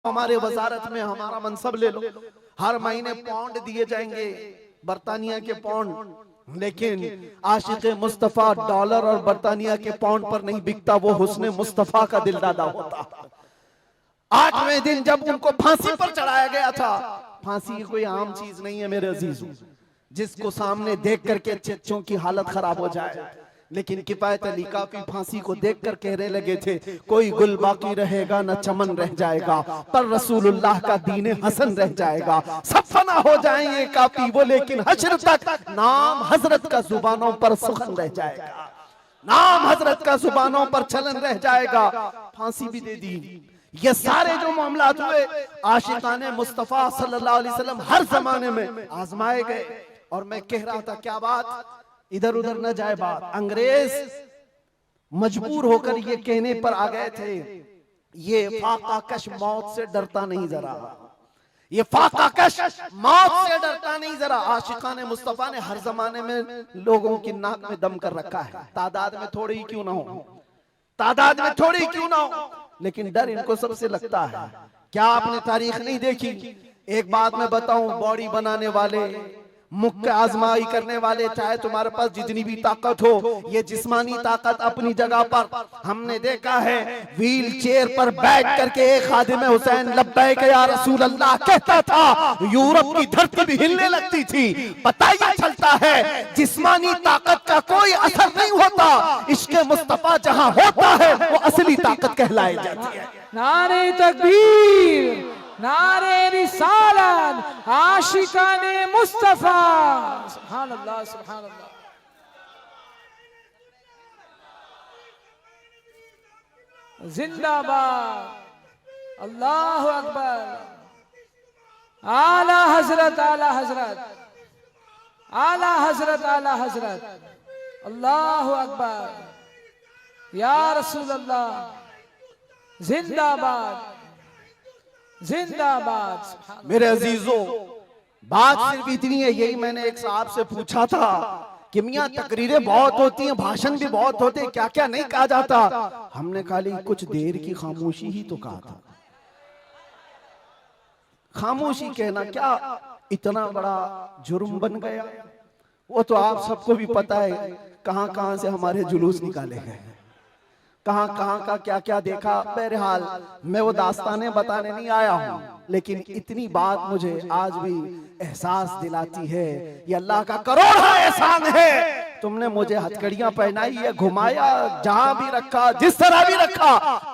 हमारे वजारत में हमारा मनसब ले लो, हर महीने पाउंड दिए जाएंगे, बरतानिया के पाउंड। लेकिन आशिक मुस्तफा डॉलर और बरतानिया के पाउंड पर नहीं बिकता, वो हुस्ने मुस्तफा का दिलदादा होता। 8वें दिन जब उनको फांसी पर चढ़ाया गया था, फांसी कोई आम चीज नहीं है मेरे अजीजों, जिसको सामने देख करके चच्चों की हालत खराब हो जाए। लेकिन किफायत अली काफी फांसी को देखकर कहने लगे थे, कोई गुल बाकी रहेगा न चमन रह जाएगा, पर रसूलुल्लाह का दीन हसन रह जाएगा। सब फना हो जाएंगे काफी वो, लेकिन हश्र तक नाम हजरत का जुबानों पर सुखन रह जाएगा, नाम हजरत का जुबानों पर चलन रह जाएगा। फांसी भी दे दी। ये सारे जो मामलात हुए, आशिकाने मुस्तफा सल्लल्लाहु अलैहि वसल्लम हर जमाने में आजमाए गए। और मैं कह रहा था, क्या बात, इधर उधर न जाए बात, अंग्रेज मजबूर होकर ये कहने पर आ गए थे, ये फाकाकश मौत से डरता नहीं जरा, ये फाकाकश मौत से डरता नहीं जरा। आशिकाने मुस्तफा ने हर जमाने में लोगों की नाक में दम कर रखा है, तादाद में थोड़ी ही क्यों ना हो, तादाद में थोड़ी क्यों ना हो, लेकिन डर इनको सबसे लगता है। क्या आपने तारीख नहीं देखी? एक बात मैं बताऊं, बॉडी बनाने वाले, मुख्य आजमाई करने वाले, चाहे तुम्हारे पास जितनी भी ताकत हो, ये जिस्मानी ताकत अपनी जगह पर, हमने देखा है व्हील चेयर पर बैठ करके एक खादिम हुसैन लब्बैक या रसूल अल्लाह कहता था, यूरोप की धरती भी हिलने लगती थी। पता ही चलता है जिस्मानी ताकत का कोई असर नहीं होता, इश्क मुस्तफा जहां होता है वो असली ताकत कहलाई जाती है। नारे तकबीर, नारे रिसालत, आशिकाने मुस्तफा, सुभान अल्लाह, सुभान अल्लाह। जिंदाबाद, अल्लाह अकबर, आला हजरत, आला हजरत, आला हजरत, आला हजरत, अल्लाह अकबर, या रसूल अल्लाह, जिंदाबाद, जिंदाबाद। मेरे अजीजों, बात सिर्फ इतनी है, यही मैंने एक साहब से पूछा था कि मियां तकरीरें बहुत होती हैं, भाषण भी बहुत होते हैं, क्या क्या नहीं कहा जाता। हमने खाली कुछ देर की खामोशी ही तो कहा था। खामोशी कहना क्या इतना बड़ा जुर्म बन गया? वो तो आप सबको भी पता है, कहां कहां से हमारे जुलूस निकाले गए, कहां कहां का क्या क्या देखा। बहरहाल मैं वो दास्तानें बताने नहीं आया हूं, लेकिन इतनी बात मुझे आज भी एहसास दिलाती है, ये अल्लाह का करोड़ा एहसान है, तुमने मुझे हथकड़ियां पहनाई है, घुमाया, जहां भी रखा, जिस तरह भी रखा।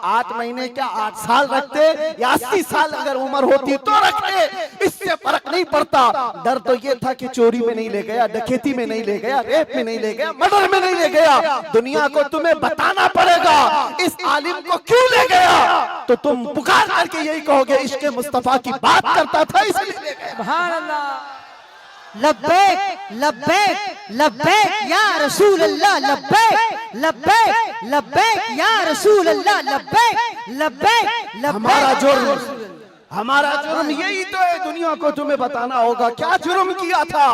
8 महीने क्या 8 साल रखते या 80 साल अगर उम्र होती तो रखते, इससे फर्क नहीं पड़ता। डर तो ये था कि चोरी में नहीं ले गया, डकैती में नहीं ले गया, रेप में नहीं ले गया, मर्डर में नहीं ले गया। दुनिया को तुम्हें बताना पड़ेगा इस आलिम को क्यों ले गया, तो तुम पुकार करके यही कहोगे इश्क मुस्तफा की बात करता था इसलिए ले गया। सुभान अल्लाह, लब्बैक लब्बैक लब्बैक या रसूल अल्लाह, लब्बैक लब्बैक लब्बैक या रसूल अल्लाह, लब्बैक लब्बैक लब्बैक। हमारा जुर्म यही तो है, दुनिया को तुम्हें बताना होगा क्या जुर्म किया था,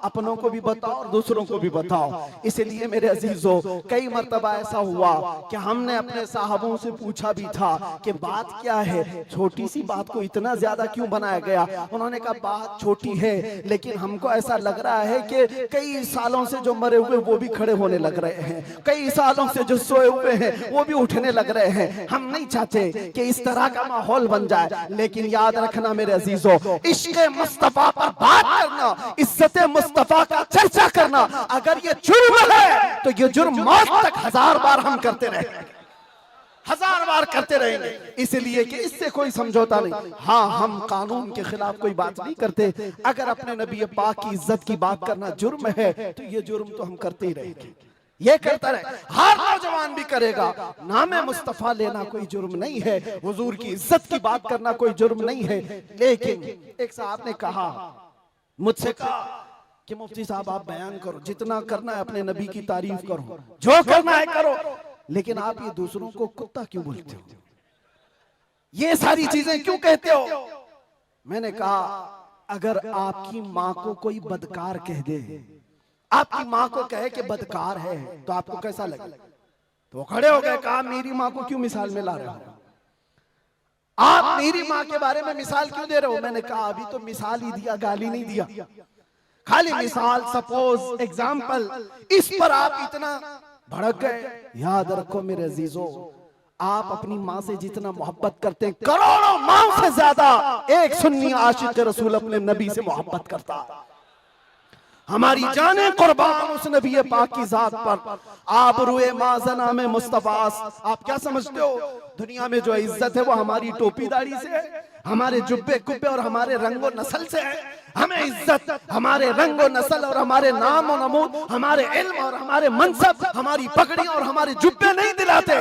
अपनों को भी बताओ और दूसरों को भी बताओ। इसलिए मेरे अजीजों, कई मर्तबा ऐसा हुआ कि हमने अपने साहबों से पूछा भी था कि बात क्या है, छोटी सी बात को इतना ज्यादा क्यों बनाया गया। उन्होंने कहा बात छोटी है, लेकिन हमको ऐसा लग रहा है कि कई सालों से जो मरे हुए वो भी खड़े होने लग रहे हैं, कई सालों से जो सोए हुए हैं वो भी उठने लग रहे हैं। हम नहीं चाहते कि इस तरह का माहौल बन जाए, लेकिन याद रखना मेरे अजीजों, इश्क मुस्तफा पर बात करना, इज्जत मुस्तफा का चर्चा करना, अगर ये जुर्म है तो ये जुर्म मौत तक 1000 बार हम करते रहेंगे, 1000 बार करते रहेंगे, इसलिए कि इससे कोई समझौता नहीं। हाँ, हम कानून के खिलाफ कोई बात नहीं करते। अगर अपने नबी पाक की इज्जत की बात करना जुर्म है तो ये जुर्म तो हम करते ही रहेंगे, ये करता रहे, हर नौजवान भी करेगा। नामे मुस्तफा लेना कोई जुर्म नहीं है, हुजूर की इज्जत की बात करना कोई जुर्म नहीं है। लेकिन एक साहब ने कहा, मुझसे कहा कि मुफ्ती साहब आप बयान करो, जितना करना है अपने नबी की तारीफ करो, जो करना है करो, लेकिन आप ये दूसरों को कुत्ता क्यों बोलते हो, ये सारी चीजें क्यों कहते हो? मैंने कहा अगर आपकी माँ को कोई बदकार कह दे, आपकी माँ को कहे कि बदकार है, तो आपको कैसा लगे? तो खड़े हो गए, कहा मेरी माँ को क्यों मिसाल में ला रहे हो? आप मेरी माँ के बारे में मिसाल क्यों दे रहे हो? मैंने कहा अभी तो मिसाल ही दिया, गाली नहीं दिया, खाली मिसाल, सपोज, एग्जाम्पल, इस पर आप इतना भड़क गए। याद रखो मेरे अजीजों, आप अपनी माँ से जितना मोहब्बत करते हैं, करोड़ों माँ से ज्यादा एक सुन्नी आशिक रसूल अपने नबी से मोहब्बत करता है। हमारी जाने कुर्बान उस नबी पाक की जात पर। आप रुए माजना में मुस्तफास, आप क्या समझते हो दुनिया में जो इज्जत है वो हमारी टोपी दाढ़ी से है, हमारे जुब्बे कुब्बे और हमारे रंगो नस्ल से है? हमें इज्जत हमारे रंगो नस्ल और हमारे नाम और नमूद, हमारे इल्म और हमारे मनसब, हमारी पगड़ी और हमारे जुब्बे नहीं दिलाते।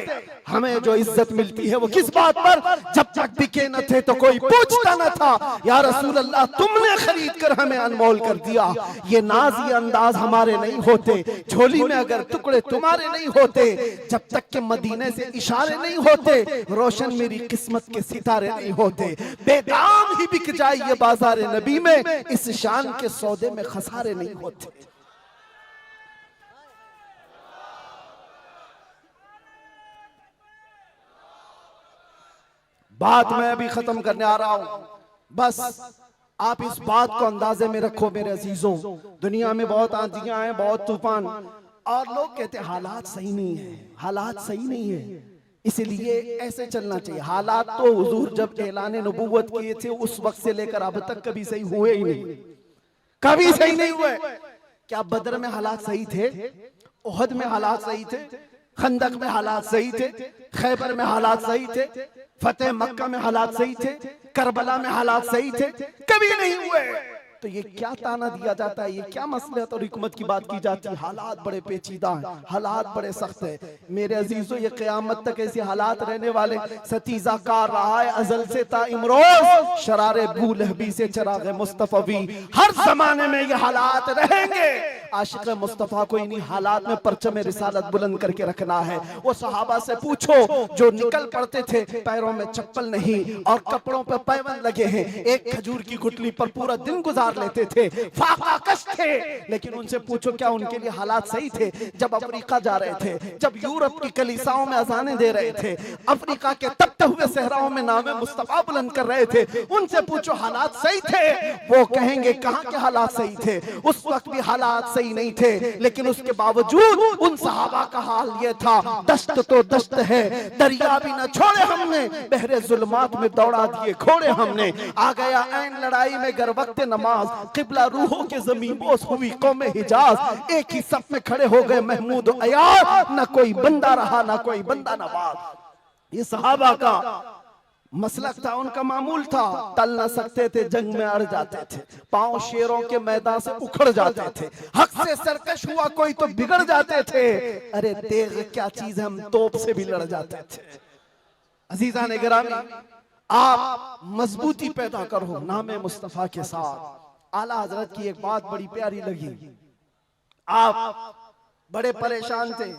हमें जो इज्जत मिलती है वो किस बात पर? जब तक बिके न थे तो कोई पूछता न था, या रसूल अल्लाह तुमने खरीद कर हमें अनमोल कर दिया। ये नाज ये अंदाज हमारे नहीं होते, झोली में अगर टुकड़े तुम्हारे नहीं होते, जब तक के मदीने से इशारे नहीं होते, रोशन मेरी किस्मत के सितारे नहीं होते। बेदाम ही बिक जाए ये बाजार नबी में, इस शान के सौदे में खसारे नहीं होते। बात मैं अभी खत्म करने आ रहा हूं, बस आप इस बात को अंदाजे में रखो मेरे अजीजों। दुनिया में बहुत आंधियां हैं, बहुत तूफान, और लोग कहते हैं हालात सही नहीं है, हालात सही नहीं है, इसलिए ऐसे चलना चाहिए। हालात तो हुजूर जब ऐलान नबूवत किए थे उस वक्त से लेकर अब तक कभी सही हुए ही नहीं, कभी सही नहीं हुए। क्या बदर में हालात सही थे? उहद में हालात सही थे? खंदक में हालात सही थे? खैबर में हालात सही थे? फतेह मक्का में हालात सही थे? करबला में हालात सही थे? कभी नहीं हुए। तो ये क्या ताना दिया जाता है, ये क्या मसलहत और हिकमत की बात की जाती है? हालात बड़े पेचीदा हैं, हालात बड़े सख्त है मेरे अजीजों। ये क़यामत तक ऐसे हालात रहने वाले। सतीजा कार रहा है अजल से ता इमरोज, शरारे बू लहबी से चराग मुस्तफवी, हर जमाने में ये हालात रहेंगे। आशिक मुस्तफा को इन्हीं हालात में परचम रिसालत बुलंद करके रखना है। वो सहाबा से पूछो जो निकल पड़ते थे, पैरों में चप्पल नहीं और कपड़ों पर पैबंद लगे हैं, एक खजूर की गुठली पर पूरा दिन गुजार लेते थे, फाका कश थे, लेकिन उनसे पूछो क्या उनके लिए हालात सही थे? जब अफ्रीका जा रहे थे, जब यूरोप की कलीसाओं में अजानें दे रहे थे, अफ्रीका के तपते हुए सहराओं में नामे मुस्तफा बुलंद कर रहे थे, उनसे पूछो हालात सही थे? वो कहेंगे कहां के हालात सही थे, उस वक्त भी हालात सही नहीं थे, लेकिन उसके बावजूद उन सहाबा का हाल ये था, दश्त तो दश्त है, दरिया भी न छोड़े हमने, बहरे जुल्मात में दौड़ा दिए घोड़े हमने। आ गया ऐन लड़ाई में गर वक्त नमाज, किबला रूहों के ज़मीन बोस हुई कौम हिजाज, एक ही सफ में खड़े हो गए महमूद और अयाज, न कोई बंदा रहा न कोई बंदा नवाज। ये सहाबा का मसलक था, उनका मामूल था। टल न सकते थे, जंग में अड़ जाते थे, पांव शेरों के मैदान से उखड़ जाते थे, हक से सरकश हुआ कोई तो बिगड़ जाते थे। अरे तेग क्या चीज है, हम तोप से भी लड़ जाते थे। अजीजा ने गिरामी, आप मजबूती पैदा करो नामे मुस्तफा के साथ। आला हजरत की एक बात बड़ी प्यारी लगी, आप बड़े परेशान थे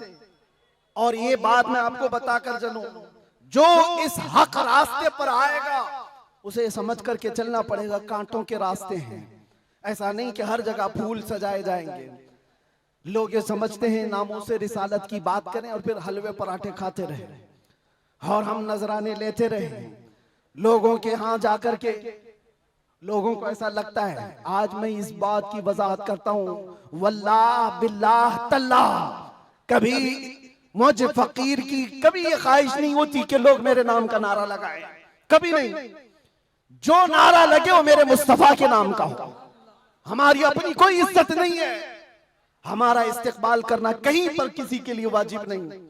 और ये बात मैं आपको बताकर चलूं, जो इस हक रास्ते पर आएगा उसे समझ करके चलना पड़ेगा, कांटों के रास्ते हैं। ऐसा नहीं कि हर जगह फूल सजाए जाएंगे। लोग ये समझते हैं नामों से रिसालत की बात करें और फिर हलवे पराठे खाते रहे और हम नजराने लेते रहे लोगों के यहाँ जाकर के। लोगों को ऐसा लगता है, आज मैं इस बात की वजाहत करता हूं, वल्लाह बिल्लाह तल्लाह, कभी मुझे फकीर की कभी ये ख्वाहिश नहीं होती कि लोग मेरे नाम का नारा लगाएं, कभी नहीं। जो नारा लगे वो मेरे मुस्तफा के नाम का हो। हमारी अपनी कोई इज्जत नहीं है, हमारा इस्तेकबाल करना कहीं पर किसी के लिए वाजिब नहीं।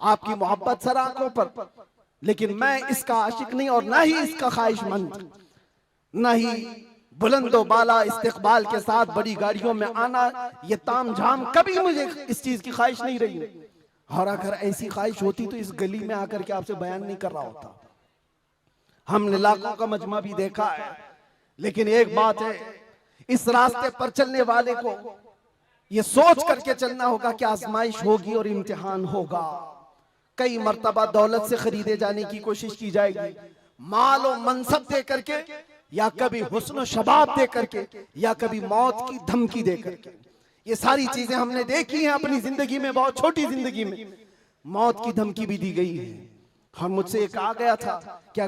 आपकी मोहब्बत सर आंखों पर, लेकिन मैं इसका आशिक नहीं और ना ही इसका ख्वाहिशमंद, ना ही बुलंदो बाला इस्तेकबाल के साथ बड़ी गाड़ियों में आना, ये ताम झाम, कभी मुझे इस चीज की ख्वाहिश नहीं रही। और अगर ऐसी ख्वाहिश होती तो इस गली में आकर के आपसे बयान नहीं कर रहा होता। हमने लाखों का मजमा भी देखा है, लेकिन एक बात है, इस रास्ते पर चलने वाले को ये सोच करके चलना होगा कि आजमाइश होगी और इम्तिहान होगा। कई मर्तबा दौलत से खरीदे जाने की कोशिश की जाएगी, माल और मनसब दे करके, या कभी हुस्न शबाब दे करके, या कभी मौत की धमकी दे करके। ये सारी चीजें हमने देखी हैं अपनी जिंदगी में, बहुत छोटी जिंदगी में मौत की धमकी भी दी गई है। और मुझसे एक आ गया था क्या